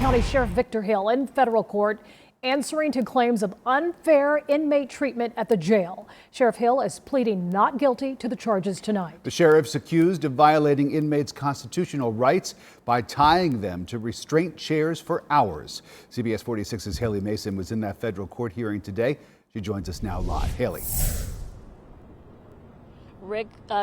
County Sheriff Victor Hill in federal court answering to claims of unfair inmate treatment at the jail. Sheriff Hill is pleading not guilty to the charges tonight. The sheriff's accused of violating inmates' constitutional rights by tying them to restraint chairs for hours. CBS 46's Haley Mason was in that federal court hearing today. She joins us now live. Haley.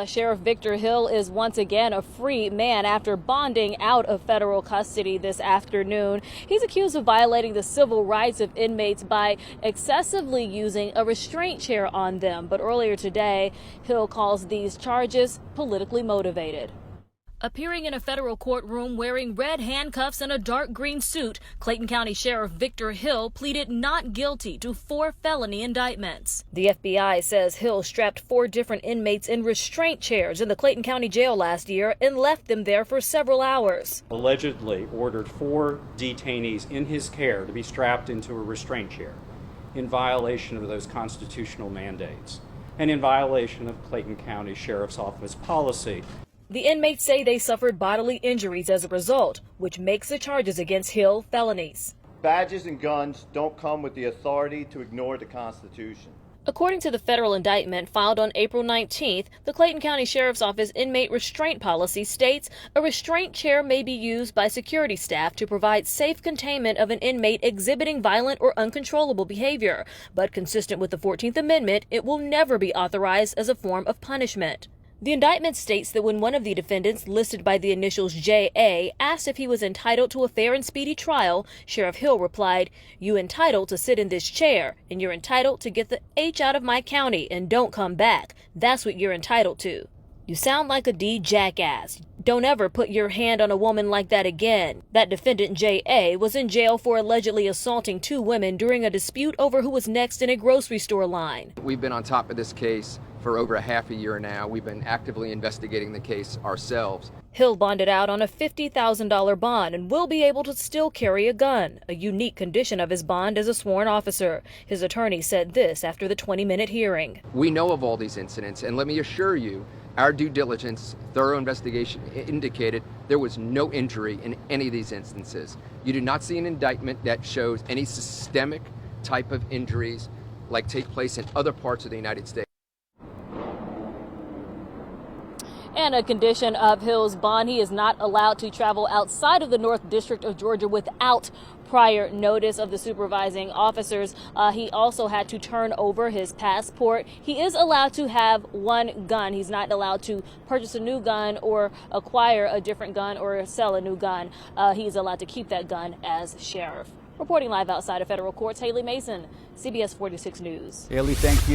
Sheriff Victor Hill is once again a free man after bonding out of federal custody this afternoon. He's accused of violating the civil rights of inmates by excessively using a restraint chair on them. But earlier today, Hill calls these charges politically motivated. Appearing in a federal courtroom wearing red handcuffs and a dark green suit, Clayton County Sheriff Victor Hill pleaded not guilty to 4 felony indictments. The FBI says Hill strapped 4 different inmates in restraint chairs in the Clayton County Jail last year and left them there for several hours. Allegedly ordered 4 detainees in his care to be strapped into a restraint chair in violation of those constitutional mandates and in violation of Clayton County Sheriff's Office policy. The inmates say they suffered bodily injuries as a result, which makes the charges against Hill felonies. Badges and guns don't come with the authority to ignore the Constitution. According to the federal indictment filed on April 19th, the Clayton County Sheriff's Office inmate restraint policy states a restraint chair may be used by security staff to provide safe containment of an inmate exhibiting violent or uncontrollable behavior. But consistent with the 14th Amendment, it will never be authorized as a form of punishment. The indictment states that when one of the defendants, listed by the initials J.A., asked if he was entitled to a fair and speedy trial, Sheriff Hill replied, "You entitled to sit in this chair, and you're entitled to get the H out of my county and don't come back. That's what you're entitled to." You sound like a D jackass. Don't ever put your hand on a woman like that again. That defendant, J.A., was in jail for allegedly assaulting 2 women during a dispute over who was next in a grocery store line. We've been on top of this case for over a half a year now. We've been actively investigating the case ourselves. Hill bonded out on a $50,000 bond and will be able to still carry a gun, a unique condition of his bond as a sworn officer. His attorney said this after the 20-minute hearing. We know of all these incidents, and let me assure you, our due diligence, thorough investigation indicated there was no injury in any of these instances. You do not see an indictment that shows any systemic type of injuries like take place in other parts of the United States. And a condition of Hill's bond, he is not allowed to travel outside of the North District of Georgia without prior notice of the supervising officers. He also had to turn over his passport. He is allowed to have 1 gun. He's not allowed to purchase a new gun or acquire a different gun or sell a new gun. He's allowed to keep that gun as sheriff. Reporting live outside of federal courts, Haley Mason, CBS 46 News. Haley, thank you.